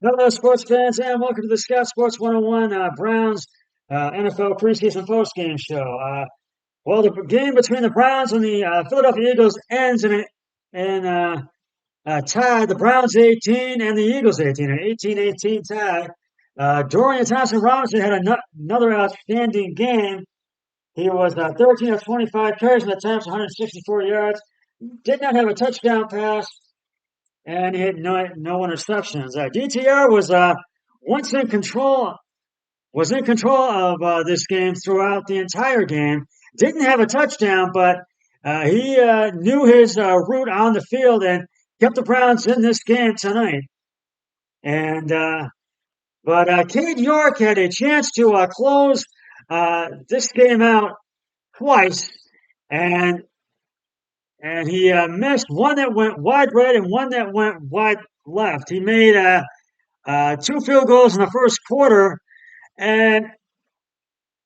Hello, sports fans, and welcome to the Scout Sports 101 Browns NFL preseason postgame show. Well, the game between the Browns and the Philadelphia Eagles ends in a tie. The Browns 18 and the Eagles 18, an 18-18 tie. Dorian Thompson Robinson had another outstanding game. He was 13 of 25 carries and attempts, 164 yards. Did not have a touchdown pass and he had no interceptions. DTR was once in control was in control of this game throughout the entire game. Didn't have a touchdown, but he knew his route on the field and kept the Browns in this game tonight. And but Cade York had a chance to close this game out twice, and he missed one that went wide right and one that went wide left. He made two field goals in the first quarter, and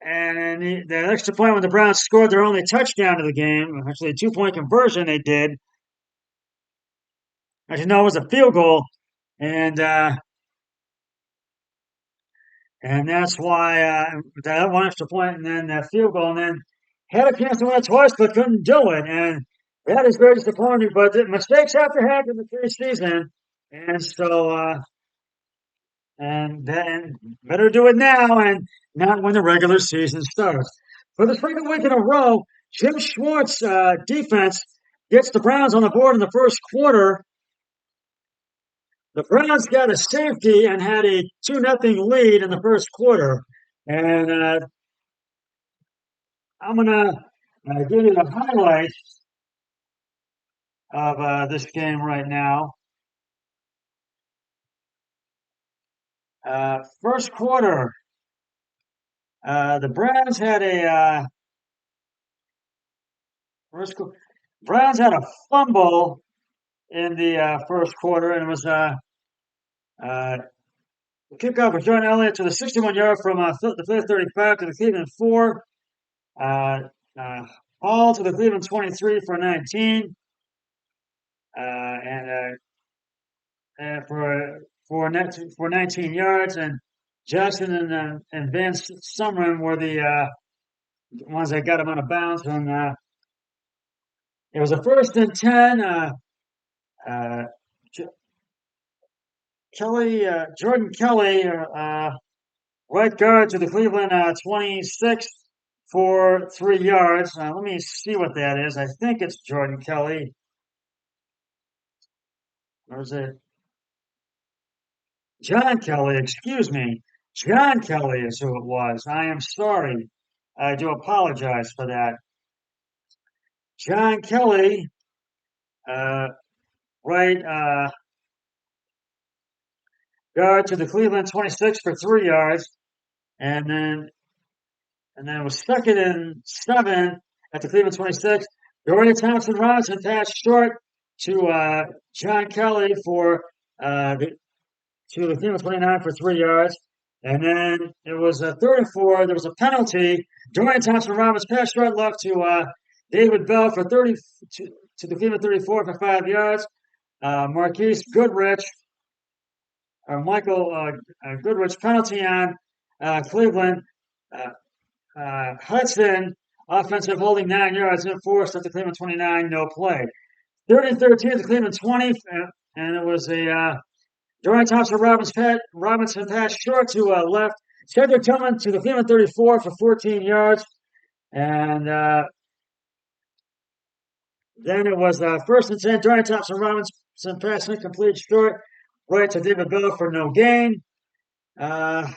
the extra point when the Browns scored their only touchdown of the game, actually a 2-point conversion they did. Actually, no, it was a field goal, and uh, and that's why that one extra point and then that field goal, and then had a chance to win it twice but couldn't do it, and that is very disappointing. But the mistakes have to happen in the preseason, and so and then better do it now and not when the regular season starts. For the second week in a row, Jim Schwartz defense gets the Browns on the board in the first quarter. The Browns got a safety and had a 2-0 lead in the first quarter. And I'm going to give you the highlights of this game right now. First quarter, the Browns had Browns had a fumble in the first quarter, and it was uh, kickoff was Jordan Elliott to the 61-yard from the Philly 35 to the Cleveland 4. Uh, uh, Hall to the Cleveland 23 for 19, and for 19 yards. And Jackson and Van Summerlin were the ones that got him out of bounds. And it was a 1st and 10. Uh, Jordan Kelly, right guard to the Cleveland 26 for 3 yards. Let me see what that is. I think it's Jordan Kelly. Or is it John Kelly? Excuse me. John Kelly is who it was. I am sorry. I do apologize for that. John Kelly, uh, right guard to the Cleveland 26 for 3 yards. And then it was 2nd and 7 at the Cleveland 26. Dorian Thompson Robinson passed short to John Kelly for to the Cleveland 29 for 3 yards. And then it was a 3rd and 4. There was a penalty. Dorian Thompson Robinson passed short left to David Bell for 30 to the Cleveland 34 for 5 yards. Marquise Goodrich or Michael Goodrich penalty on Cleveland. Uh, Hudson, offensive holding 9 yards, enforced at the Cleveland 29, no play. 30-13 at the Cleveland 20, and it was a Dorian Thompson Robinson passed short to left. Cedric Tillman to the Cleveland 34 for 14 yards. And then it was 1st and 10. Dorian Thompson Robinson pass incomplete short right to David Bell for no gain. Then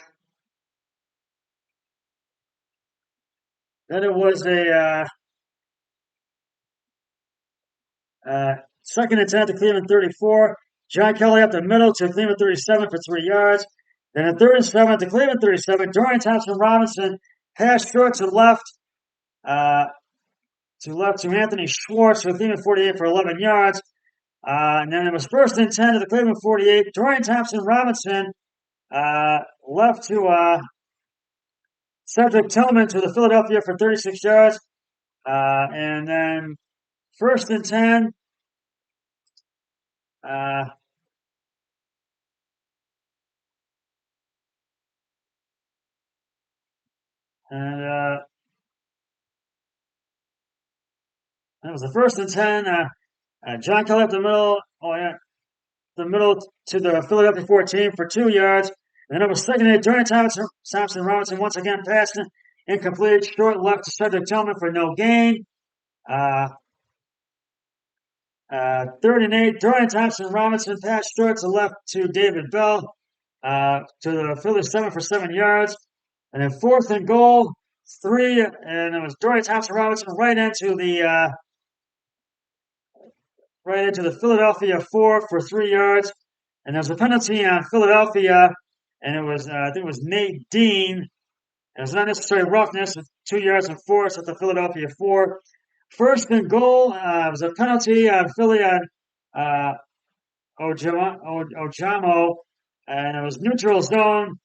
it was a 2nd and 10 at the Cleveland 34. John Kelly up the middle to Cleveland 37 for 3 yards. Then a 3rd and 7 at the Cleveland 37. Dorian Thompson Robinson passed short uh, to Anthony Schwartz for Cleveland 48 for 11 yards. And then it was 1st and 10 to the Cleveland 48. Dorian Thompson Robinson left to Cedric Tillman to the Philadelphia for 36 yards. And then 1st and 10. Uh, And it was the 1st and 10. John Kelly up the middle. Oh, yeah. The middle to the Philadelphia 14 for 2 yards. And then it was 2nd and 8. Jordan Thompson Robinson once again passing incomplete. Short left to Cedric Tillman for no gain. 3rd and 8. Dorian Thompson Robinson passed short to left to David Bell to the Phillies 7 for 7 yards. And then 4th and goal, 3. And it was Dorian Thompson Robinson right into the Philadelphia 4 for 3 yards. And there was a penalty on Philadelphia, and it was I think it was Nate Dean. It was unnecessary roughness with 2 yards and force at the Philadelphia 4. 1st and goal, it was a penalty on Philly on uh, Ojamo, and it was neutral zone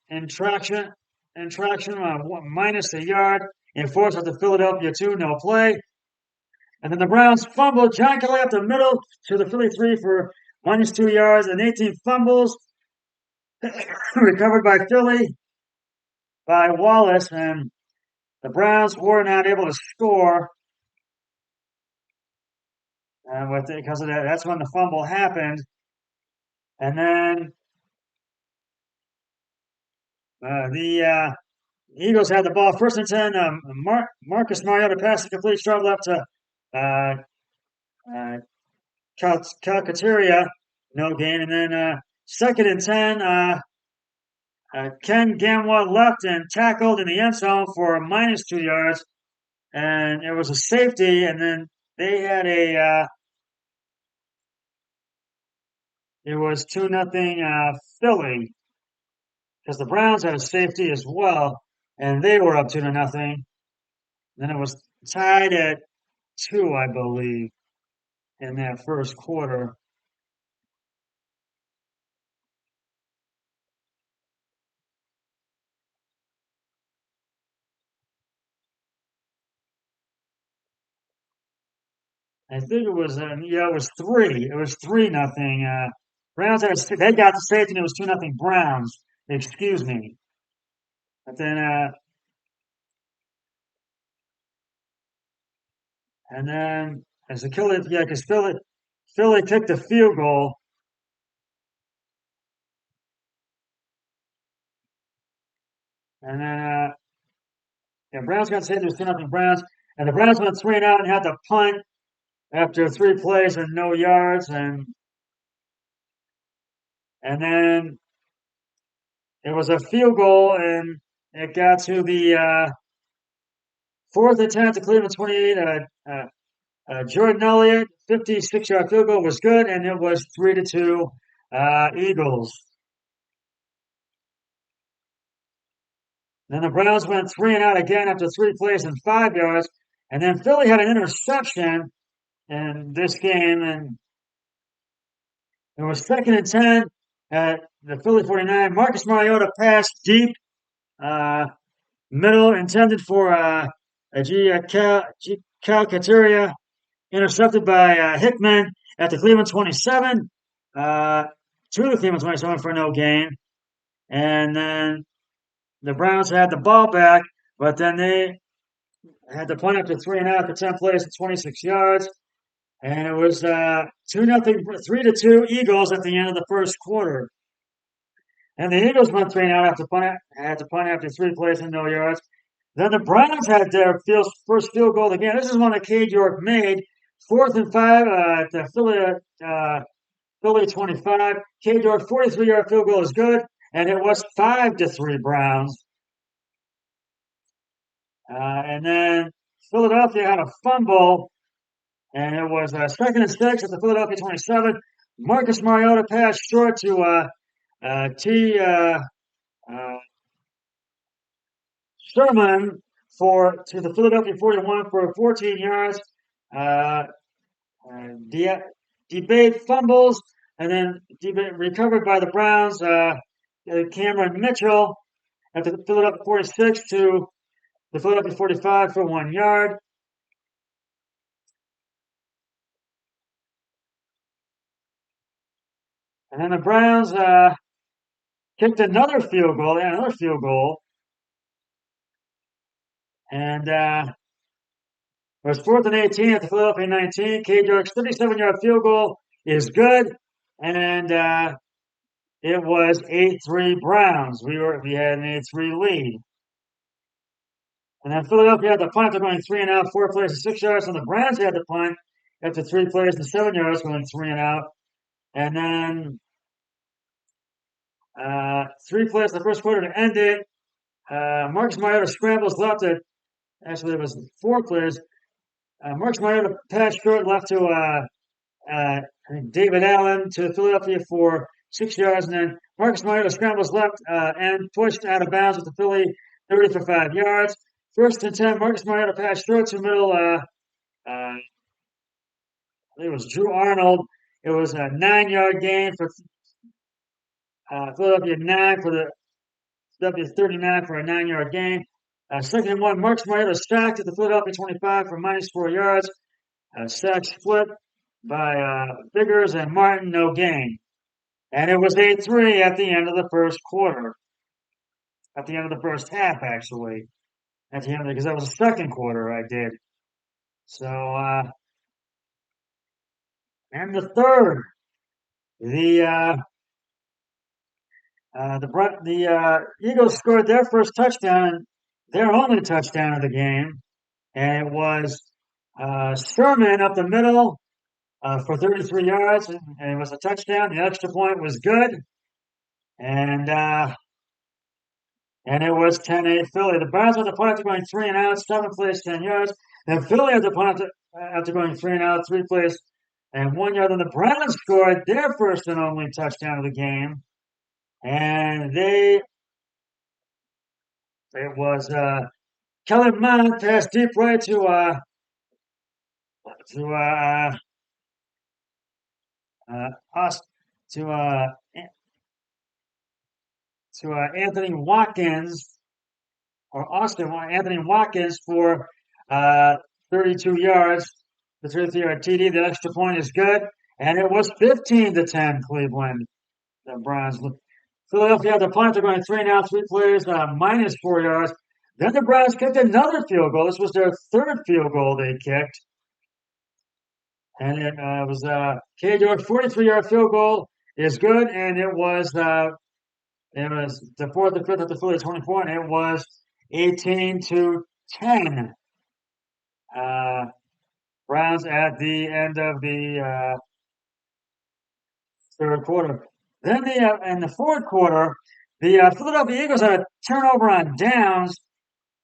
infraction, minus a yard, enforced at the Philadelphia 2, no play. And then the Browns fumbled. John Kelly up the middle to the Philly 3 for minus 2 yards, and 18 fumbles recovered by Philly by Wallace, and the Browns were not able to score. Because of that, that's when the fumble happened. And then the Eagles had the ball 1st and 10. Marcus Mariota passed a complete shot left to Calcaterra, no gain. And then 2nd and 10. Ken Gamwa left and tackled in the end zone for minus 2 yards, and it was a safety. And then they had it was 2-0 Philly, because the Browns had a safety as well, and they were up 2-0. Then it was tied at 2, I believe, in that first quarter. I think it was it was 3. It was 3-0. Browns they got the safety, and it was 2-0 Browns. Excuse me. But then and then as the killer, yeah, because Philly kicked a field goal, and then yeah, Browns got saved. It was 2-0 Browns, and the Browns went 3-and-out and had to punt after 3 plays and no yards, and then it was a field goal, and it got to the 4th and 10 to Cleveland 28. Jordan Elliott 56-yard field goal was good, and it was 3-2 Eagles. Then the Browns went 3-and-out again after 3 plays and 5 yards, and then Philly had an interception in this game, and it was 2nd and 10 at the Philly 49. Marcus Mariota passed deep, middle, intended for Calcaterra, intercepted by Hickman at the Cleveland 27, to the Cleveland 27 for no gain. And then the Browns had the ball back, but then they had to punt after 3-and-out after 10 plays and 26 yards. And it was 2-0, 3-2 Eagles at the end of the first quarter. And the Eagles went 3-and-out had to punt after 3 plays and no yards. Then the Browns had their first field goal again. This is one that Cade York made. 4th and 5 at the Philly 25. Cade York 43-yard field goal is good, and it was 5-3 Browns. And then Philadelphia had a fumble, and it was 2nd and 6 at the Philadelphia 27. Marcus Mariota passed short to Sherman to the Philadelphia 41 for 14 yards. Debate fumbles, and then recovered by the Browns. Cameron Mitchell at the Philadelphia 46 to the Philadelphia 45 for 1 yard. And then the Browns kicked another field goal. And it was 4th and 18 at the Philadelphia 19. Cade York's 37-yard field goal is good. And it was 8-3 Browns. We had an 8-3 lead. And then Philadelphia had the punt. They're going 3 and out, 4 plays and 6 yards. And the Browns had the punt after 3 plays and 7 yards, going 3 and out. And then 3 plays in the first quarter to end it. Marcus Mariota scrambles left at, actually it was 4 plays. Marcus Mariota passed short left to David Allen to Philadelphia for 6 yards. And then Marcus Mariota scrambles left and pushed out of bounds with the Philly 30 for 5 yards. 1st and 10, Marcus Mariota passed short to middle. I think it was Drew Arnold. It was a 9-yard gain for Philadelphia 9 for the Philadelphia 39 for a 9-yard gain. 2nd and 1, Marcus Mariota sacked at the Philadelphia 25 for -4 yards. Sack split by Biggers and Martin, no gain. And it was 8-3 at the end of the first quarter. At the end of the first half, actually. At the end, because that was the second quarter I did. So, and the third, the Eagles scored their first touchdown, their only touchdown of the game, and it was Sherman up the middle for 33 yards, and it was a touchdown. The extra point was good, and it was 10-8 Philly. The Browns had the punt after going 3 and out, 7 plays, 10 yards. Then Philly had the punt after going 3 and out, 3 plays, and 1 yard. Then the Browns scored their first and only touchdown of the game. And it was Kellen Mond passed deep right to Anthony Watkins, or Anthony Watkins for 32 yards, the 33-yard TD. The extra point is good, and it was 15-10 Cleveland. The Browns. Philadelphia had the punt. They're going 3 and out, 3 plays, -4 yards. Then the Browns kicked another field goal. This was their third field goal they kicked. And it was Cade York 43-yard field goal is good, and it was the 4th and 5th at the Philly 24, and it was 18-10. Browns at the end of the third quarter. Then in the fourth quarter, the Philadelphia Eagles had a turnover on downs,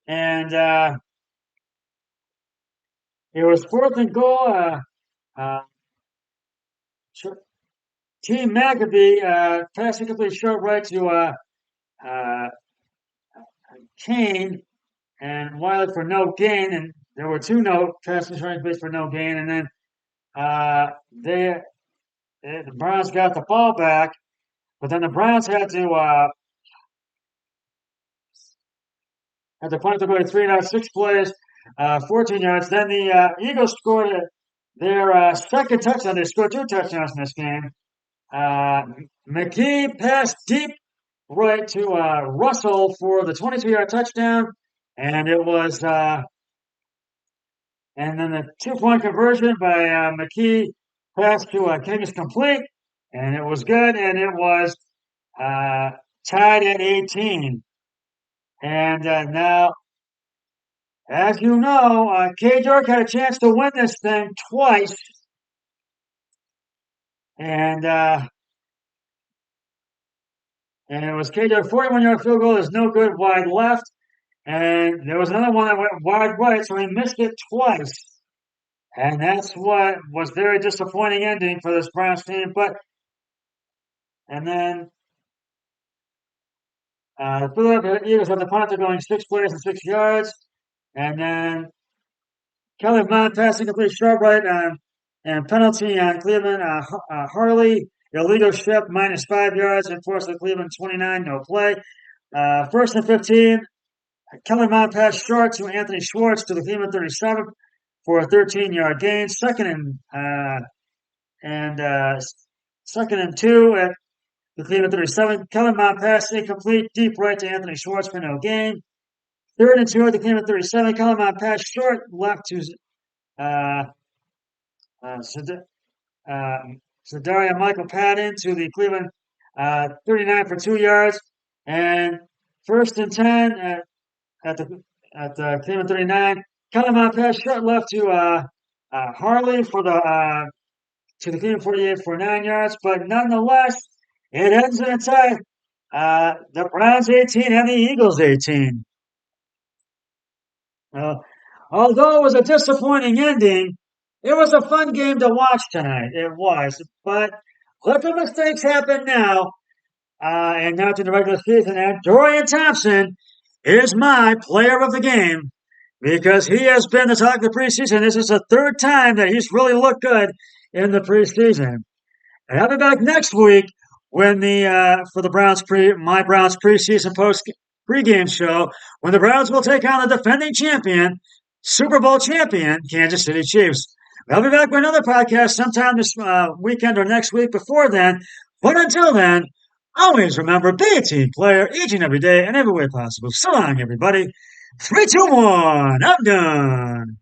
and it was 4th and goal. Team McAfee passed incomplete short right to Kane and Wiley for no gain, and there were 2 passes running base for no gain, and then the Browns got the ball back, but then the Browns had to punt to go to 3 and out, 6 plays, 14 yards. Then the Eagles scored their second touchdown. They scored 2 touchdowns in this game. McKee passed deep right to Russell for the 22-yard touchdown, and it was and then the 2-point conversion by McKee passed to King is complete, and it was good, and it was tied at 18. And now, as you know, Cade York had a chance to win this thing twice, and it was Cade York 41-yard field goal is no good wide left, and there was another one that went wide right, so he missed it twice. And that's what was very disappointing ending for this Browns team. And then the Philadelphia Eagles had the punt. They're going 6 plays and 6 yards. And then Kellen Mond passing complete short right and penalty on Cleveland. Harley, illegal strip, -5 yards, and forced the Cleveland 29, no play. 1st and 15, Kellen Mond passed short to Anthony Schwartz to the Cleveland 37 for a 13-yard gain. Second and 2 at the Cleveland 37. Kellen Mond passed incomplete deep right to Anthony Schwartz for no gain. 3rd and 2 at the Cleveland 37. Kaliman pass short left to uh, uh, Zadaria Michael Patton to the Cleveland 39 for 2 yards. And 1st and 10 at the Cleveland 39. Kaliman pass short left to Harley for the to the Cleveland 48 for 9 yards. But nonetheless, it ends in a tie. The Browns 18 and the Eagles 18. Uh, Although it was a disappointing ending, it was a fun game to watch tonight. It was. But let the mistakes happen now. And now to the regular season. And Dorian Thompson is my player of the game because he has been the talk of the preseason. This is the 3rd time that he's really looked good in the preseason. And I'll be back next week when for the my Browns preseason pregame show when the Browns will take on the defending champion, Super Bowl champion, Kansas City Chiefs. I'll be back with another podcast sometime this weekend or next week before then. But until then, always remember, be a team player each and every day and every way possible. So long, everybody. 3, 2, 1. I'm done.